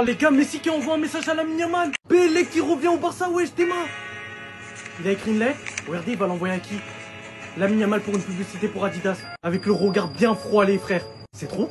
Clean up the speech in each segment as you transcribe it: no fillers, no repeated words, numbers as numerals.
Oh les gars, Messi qui envoie un message à Lamine Yamal. Pelé qui revient au Barça, wesh tes mains. Il a écrit une lettre. Regardez, il va l'envoyer à qui? Lamine Yamal pour une publicité pour Adidas. Avec le regard bien froid les frères. C'est trop?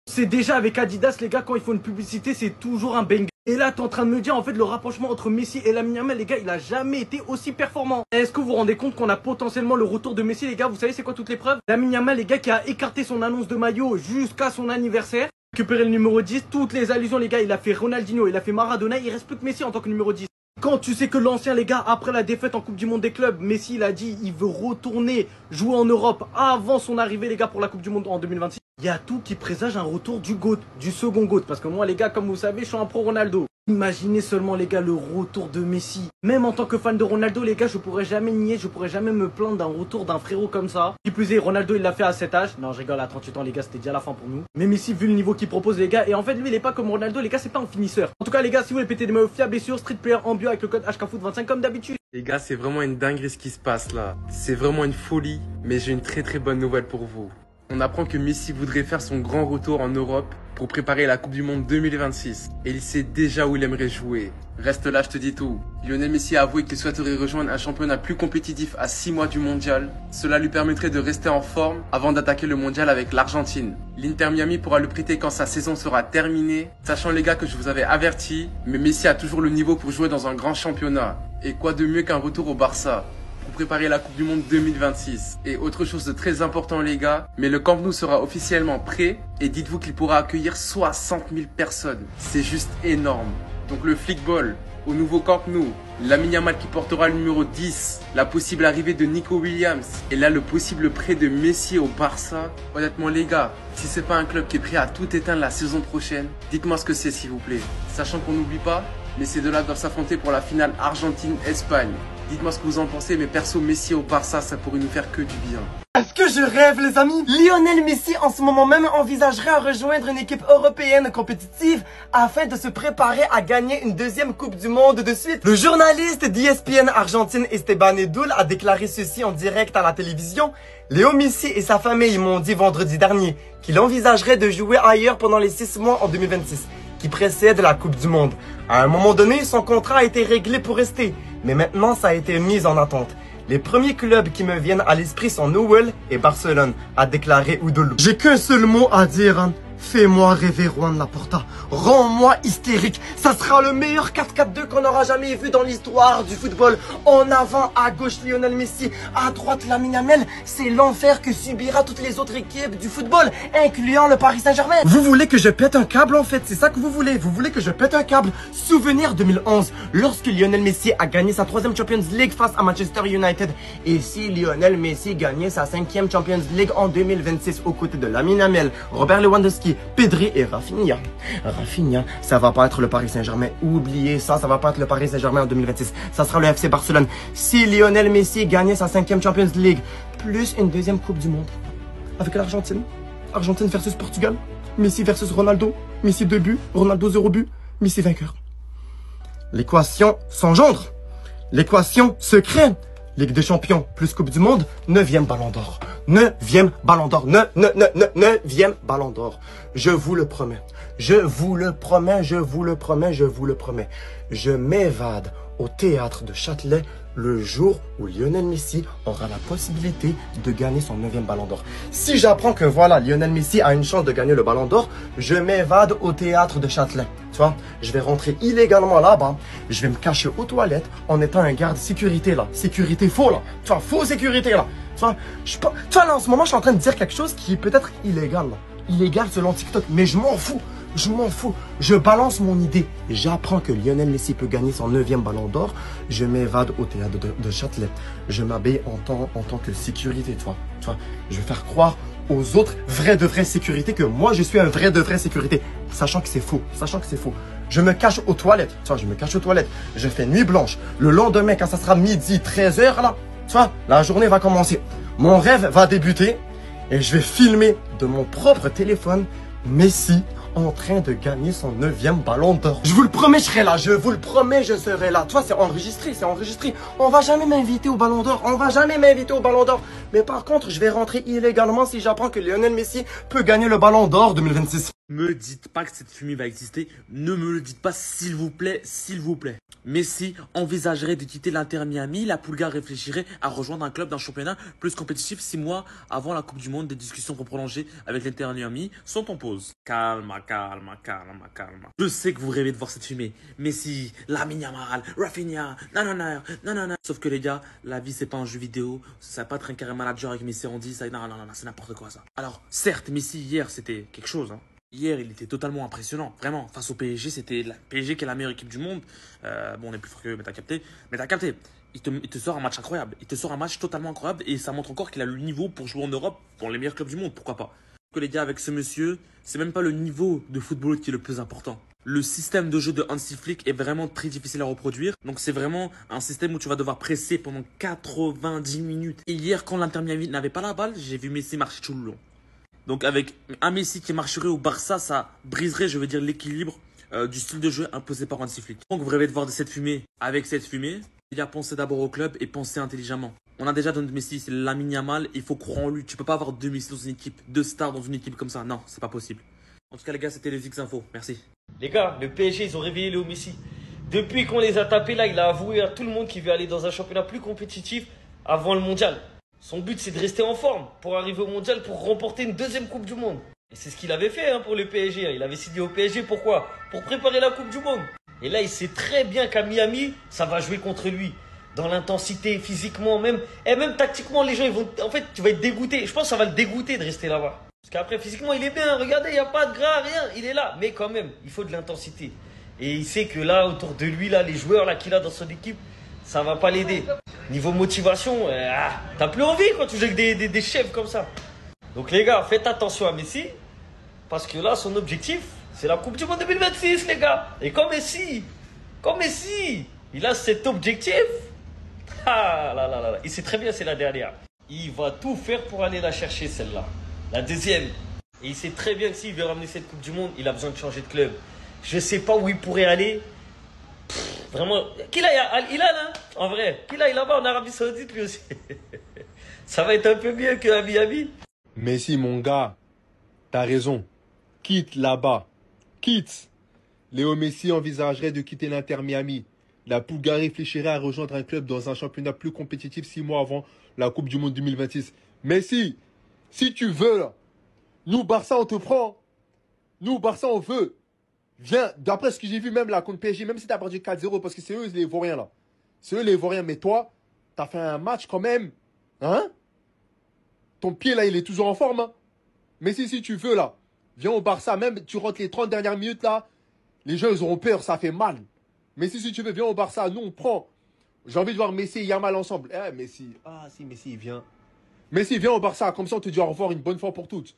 C'est déjà avec Adidas les gars, quand il faut une publicité c'est toujours un banger. Et là t'es en train de me dire en fait le rapprochement entre Messi et Lamine Yamal les gars, il a jamais été aussi performant. Est-ce que vous vous rendez compte qu'on a potentiellement le retour de Messi les gars? Vous savez c'est quoi toutes les preuves? Lamine Yamal les gars qui a écarté son annonce de maillot jusqu'à son anniversaire, récupéré le numéro 10, toutes les allusions les gars, il a fait Ronaldinho, il a fait Maradona, il reste plus que Messi en tant que numéro 10. Quand tu sais que l'ancien les gars, après la défaite en Coupe du Monde des clubs, Messi il a dit il veut retourner jouer en Europe avant son arrivée les gars pour la Coupe du Monde en 2026. Il y a tout qui présage un retour du GOAT, du second GOAT. Parce que moi les gars, comme vous savez, je suis un pro Ronaldo. Imaginez seulement les gars le retour de Messi. Même en tant que fan de Ronaldo les gars, je pourrais jamais nier, je pourrais jamais me plaindre d'un retour d'un frérot comme ça. Qui plus est, Ronaldo il l'a fait à cet âge. Non je rigole, à 38 ans les gars, c'était déjà la fin pour nous. Mais Messi vu le niveau qu'il propose les gars, et en fait lui il est pas comme Ronaldo les gars, c'est pas un finisseur. En tout cas les gars, si vous voulez péter des maillots fiables et sûrs, Street Player en bio avec le code HKFoot25 comme d'habitude. Les gars, c'est vraiment une dinguerie ce qui se passe là. C'est vraiment une folie, mais j'ai une très bonne nouvelle pour vous. On apprend que Messi voudrait faire son grand retour en Europe pour préparer la Coupe du Monde 2026. Et il sait déjà où il aimerait jouer. Reste là, je te dis tout. Lionel Messi a avoué qu'il souhaiterait rejoindre un championnat plus compétitif à 6 mois du mondial. Cela lui permettrait de rester en forme avant d'attaquer le mondial avec l'Argentine. L'Inter Miami pourra le prêter quand sa saison sera terminée. Sachant les gars que je vous avais averti, mais Messi a toujours le niveau pour jouer dans un grand championnat. Et quoi de mieux qu'un retour au Barça pour préparer la Coupe du Monde 2026. Et autre chose de très important les gars, mais le Camp Nou sera officiellement prêt et dites-vous qu'il pourra accueillir 60 000 personnes. C'est juste énorme. Donc le flickball au nouveau Camp Nou, Lamine Yamal qui portera le numéro 10, la possible arrivée de Nico Williams et là le possible prêt de Messi au Barça. Honnêtement les gars, si c'est pas un club qui est prêt à tout éteindre la saison prochaine, dites-moi ce que c'est s'il vous plaît. Sachant qu'on n'oublie pas, mais ces deux-là doivent s'affronter pour la finale Argentine-Espagne. Dites-moi ce que vous en pensez, mais perso Messi au Barça, ça pourrait nous faire que du bien. Est-ce que je rêve les amis? Lionel Messi en ce moment même envisagerait à rejoindre une équipe européenne compétitive afin de se préparer à gagner une deuxième Coupe du Monde de suite. Le journaliste d'ESPN Argentine Esteban Edul a déclaré ceci en direct à la télévision. Léo Messi et sa famille m'ont dit vendredi dernier qu'il envisagerait de jouer ailleurs pendant les 6 mois en 2026 qui précède la Coupe du Monde. À un moment donné, son contrat a été réglé pour rester, mais maintenant ça a été mis en attente. Les premiers clubs qui me viennent à l'esprit sont Newell et Barcelone, a déclaré Udolo. J'ai qu'un seul mot à dire, hein. Fais-moi rêver Juan Laporta, rends-moi hystérique, ça sera le meilleur 4-4-2 qu'on aura jamais vu dans l'histoire du football. En avant à gauche Lionel Messi, à droite Lamine Yamal, c'est l'enfer que subira toutes les autres équipes du football, incluant le Paris Saint-Germain. Vous voulez que je pète un câble en fait, c'est ça que vous voulez que je pète un câble. Souvenir 2011, lorsque Lionel Messi a gagné sa 3e Champions League face à Manchester United. Et si Lionel Messi gagnait sa 5e Champions League en 2026 aux côtés de Lamine Yamal, Robert Lewandowski, Pedri et Rafinha. Rafinha, ça va pas être le Paris Saint-Germain. Oubliez ça, ça va pas être le Paris Saint-Germain en 2026. Ça sera le FC Barcelone. Si Lionel Messi gagnait sa 5e Champions League, plus une deuxième Coupe du Monde avec l'Argentine. Argentine versus Portugal. Messi versus Ronaldo. Messi 2 buts, Ronaldo 0 but. Messi vainqueur. L'équation s'engendre. L'équation se crée. Ligue des Champions plus Coupe du Monde, 9e Ballon d'Or. 9e Ballon d'Or. 9e Ballon d'Or. Je vous le promets. Je vous le promets, je vous le promets, je vous le promets. Je m'évade au théâtre de Châtelet le jour où Lionel Messi aura la possibilité de gagner son 9e Ballon d'Or. Si j'apprends que voilà, Lionel Messi a une chance de gagner le Ballon d'Or, je m'évade au théâtre de Châtelet. Tu vois, je vais rentrer illégalement là-bas, je vais me cacher aux toilettes en étant un garde sécurité là. Sécurité faux là. Tu vois, faux sécurité là. Tu vois, là en ce moment, je suis en train de dire quelque chose qui est peut-être illégal là. Illégal selon TikTok, mais je m'en fous. Je m'en fous, je balance mon idée. J'apprends que Lionel Messi peut gagner son 9e Ballon d'Or. Je m'évade au théâtre de Châtelet. Je m'habille en tant que sécurité, tu vois. Je vais faire croire aux autres vrais de vraie sécurité que moi je suis un vrai de vraie sécurité. Sachant que c'est faux, Je me cache aux toilettes, tu vois, je me cache aux toilettes. Je fais nuit blanche. Le lendemain, quand ça sera midi, 13h là, tu vois, la journée va commencer. Mon rêve va débuter et je vais filmer de mon propre téléphone Messi en train de gagner son 9e Ballon d'Or. Je vous le promets, je serai là. Je vous le promets, je serai là. Toi, c'est enregistré, c'est enregistré. On va jamais m'inviter au Ballon d'Or. On va jamais m'inviter au Ballon d'Or. Mais par contre, je vais rentrer illégalement si j'apprends que Lionel Messi peut gagner le Ballon d'Or 2026. Me dites pas que cette fumée va exister. Ne me le dites pas, s'il vous plaît, s'il vous plaît. Messi envisagerait de quitter l'Inter Miami. La Pulga réfléchirait à rejoindre un club d'un championnat plus compétitif 6 mois avant la Coupe du Monde. Des discussions pour prolonger avec l'Inter Miami sont en pause. Calme, calme, calme, calme. Je sais que vous rêvez de voir cette fumée. Messi, Lamine Yamal, Rafinha, nanana, nanana. Sauf que les gars, la vie c'est pas un jeu vidéo. Ça va pas être un carré manager avec Messi en 10. Non, non, non, c'est n'importe quoi ça. Alors, certes, Messi hier c'était quelque chose, hein. Hier, il était totalement impressionnant, vraiment. Face au PSG, c'était la PSG qui est la meilleure équipe du monde. Bon, on est plus fort qu'eux, mais t'as capté. Mais t'as capté. Il te sort un match incroyable. Il te sort un match totalement incroyable et ça montre encore qu'il a le niveau pour jouer en Europe, pour les meilleurs clubs du monde. Pourquoi pas? Que les gars, avec ce monsieur, c'est même pas le niveau de football qui est le plus important. Le système de jeu de Hansi Flick est vraiment très difficile à reproduire. Donc c'est vraiment un système où tu vas devoir presser pendant 90 minutes. Et hier, quand l'Inter Miami n'avait pas la balle, j'ai vu Messi marcher tout le long. Donc avec un Messi qui marcherait au Barça, ça briserait, je veux dire, l'équilibre du style de jeu imposé par Hansi Flick. Donc vous rêvez de voir de cette fumée. Avec cette fumée, il y a pensé d'abord au club et penser intelligemment. On a déjà donné Messi, c'est Lamine Yamal, il faut croire en lui. Tu peux pas avoir deux Messi dans une équipe, deux stars dans une équipe comme ça. Non, c'est pas possible. En tout cas les gars, c'était les X-Infos. Merci. Les gars, le PSG, ils ont réveillé Léo Messi. Depuis qu'on les a tapés là, il a avoué à tout le monde qu'il veut aller dans un championnat plus compétitif avant le mondial. Son but, c'est de rester en forme pour arriver au mondial, pour remporter une deuxième Coupe du Monde. Et c'est ce qu'il avait fait pour le PSG. Il avait signé au PSG, pourquoi? Pour préparer la Coupe du Monde. Et là, il sait très bien qu'à Miami, ça va jouer contre lui. Dans l'intensité, physiquement, même. Et même tactiquement, les gens, ils vont. En fait, tu vas être dégoûté. Je pense que ça va le dégoûter de rester là-bas. Parce qu'après, physiquement, il est bien. Regardez, il n'y a pas de gras, rien. Il est là. Mais quand même, il faut de l'intensité. Et il sait que là, autour de lui, là, les joueurs là qu'il a dans son équipe, ça va pas l'aider. Niveau motivation, t'as plus envie quand tu joues avec des chefs comme ça. Donc les gars, faites attention à Messi. Parce que là, son objectif, c'est la Coupe du Monde 2026, les gars. Et comme Messi, il a cet objectif. Ah là là là, il sait très bien c'est la dernière. Il va tout faire pour aller la chercher, celle-là. La deuxième. Et il sait très bien que s'il veut ramener cette Coupe du Monde, il a besoin de changer de club. Je sais pas où il pourrait aller. Vraiment, qu'il aille à Al Hilal, hein, en vrai. Qu'il aille là-bas en Arabie Saoudite, lui aussi. Ça va être un peu mieux qu'à Miami. Messi, mon gars, t'as raison. Quitte là-bas. Quitte. Léo Messi envisagerait de quitter l'Inter Miami. La Pulga réfléchirait à rejoindre un club dans un championnat plus compétitif 6 mois avant la Coupe du Monde 2026. Messi, si tu veux, là, nous, Barça, on te prend. Nous, Barça, on veut. Viens, d'après ce que j'ai vu même là contre PSG, même si t'as perdu 4-0, parce que c'est eux les Ivoiriens là. C'est eux les Ivoiriens, mais toi, t'as fait un match quand même. Hein? Ton pied là, il est toujours en forme. Hein? Mais si tu veux là, viens au Barça, même tu rentres les 30 dernières minutes là, les gens ils auront peur, ça fait mal. Mais si tu veux, viens au Barça, nous on prend. J'ai envie de voir Messi et Yamal ensemble. Eh, Messi, si Messi vient. Messi, viens au Barça, comme ça on te dit au revoir une bonne fois pour toutes.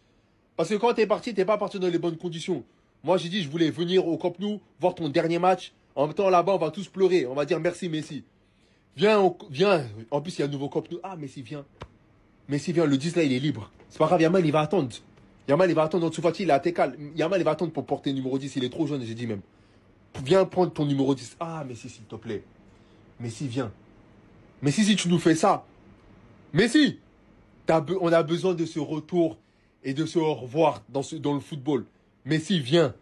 Parce que quand t'es parti, t'es pas parti dans les bonnes conditions. Moi, j'ai dit, je voulais venir au Camp Nou, voir ton dernier match. En même temps, là-bas, on va tous pleurer. On va dire merci, Messi. Viens, viens. En plus, il y a un nouveau Camp Nou. Ah, Messi, viens. Messi, viens. Le 10, là, il est libre. C'est pas grave, Yamal, il va attendre. Yamal, il va attendre. Ansu Fati, il est à Tekal. Yamal, il va attendre pour porter le numéro 10. Il est trop jeune, j'ai dit même. Viens prendre ton numéro 10. Ah, Messi, s'il te plaît. Messi, viens. Messi, si tu nous fais ça. Messi, on a besoin de ce retour et de ce au revoir dans le football. Messi, viens.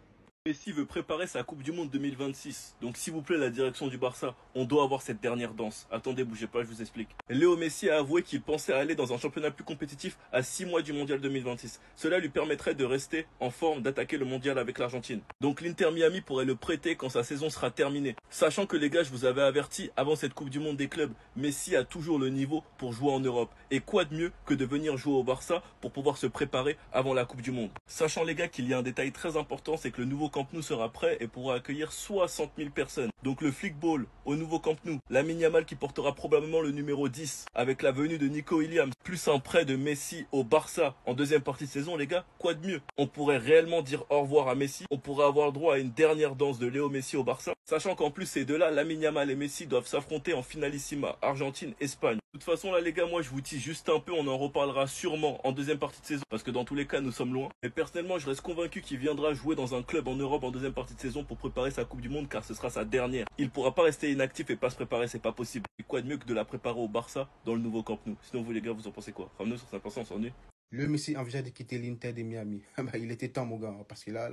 Messi veut préparer sa Coupe du Monde 2026. Donc s'il vous plaît, la direction du Barça, on doit avoir cette dernière danse. Attendez, bougez pas, je vous explique. Léo Messi a avoué qu'il pensait aller dans un championnat plus compétitif à 6 mois du Mondial 2026. Cela lui permettrait de rester en forme d'attaquer le Mondial avec l'Argentine. Donc l'Inter Miami pourrait le prêter quand sa saison sera terminée. Sachant que les gars, je vous avais averti, avant cette Coupe du Monde des clubs, Messi a toujours le niveau pour jouer en Europe. Et quoi de mieux que de venir jouer au Barça pour pouvoir se préparer avant la Coupe du Monde. Sachant les gars qu'il y a un détail très important, c'est que le nouveau Camp Nou sera prêt et pourra accueillir 60 000 personnes. Donc le Flickball au nouveau Camp Nou, Lamine Yamal qui portera probablement le numéro 10 avec la venue de Nico Williams, plus un prêt de Messi au Barça en deuxième partie de saison, les gars, quoi de mieux? On pourrait réellement dire au revoir à Messi, on pourrait avoir droit à une dernière danse de Léo Messi au Barça, sachant qu'en plus ces deux-là, Lamine Yamal et Messi doivent s'affronter en finalissima, Argentine-Espagne. De toute façon là les gars, moi je vous tease juste un peu, on en reparlera sûrement en deuxième partie de saison, parce que dans tous les cas nous sommes loin. Mais personnellement je reste convaincu qu'il viendra jouer dans un club en Europe en deuxième partie de saison pour préparer sa Coupe du Monde car ce sera sa dernière. Il pourra pas rester inactif et pas se préparer, c'est pas possible. Et quoi de mieux que de la préparer au Barça dans le nouveau Camp Nou? Sinon vous les gars, vous en pensez quoi? Ramenez sur 5%, on s'ennuie. Le Messi envisage de quitter l'Inter de Miami. Il était temps, mon gars, parce que là,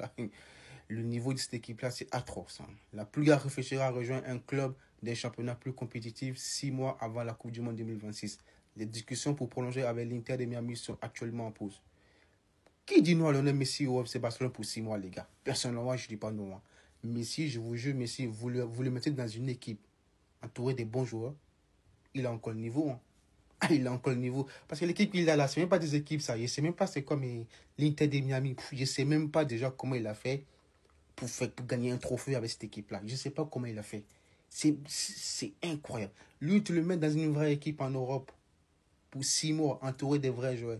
le niveau de cette équipe-là, c'est atroce. La Pulga réfléchira à rejoindre un club des championnats plus compétitifs 6 mois avant la Coupe du Monde 2026. Les discussions pour prolonger avec l'Inter de Miami sont actuellement en pause. Qui dit non à Lionel Messi au FC Barcelone pour 6 mois, les gars? Personnellement, je ne dis pas non. Messi, je vous jure, Messi, vous le mettez dans une équipe entourée des bons joueurs. Il a encore le niveau. Il a encore le niveau. Parce que l'équipe qu'il a là, ce n'est même pas des équipes, ça. Je ne sais même pas c'est comme l'Inter de Miami. Je ne sais même pas déjà comment il a fait pour gagner un trophée avec cette équipe-là. Je ne sais pas comment il a fait. C'est incroyable. Lui, tu le mets dans une vraie équipe en Europe pour 6 mois, entouré des vrais joueurs.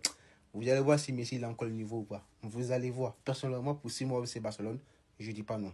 Vous allez voir si Messi il a encore le niveau ou pas. Vous allez voir. Personnellement, pour 6 mois, c'est Barcelone. Je ne dis pas non.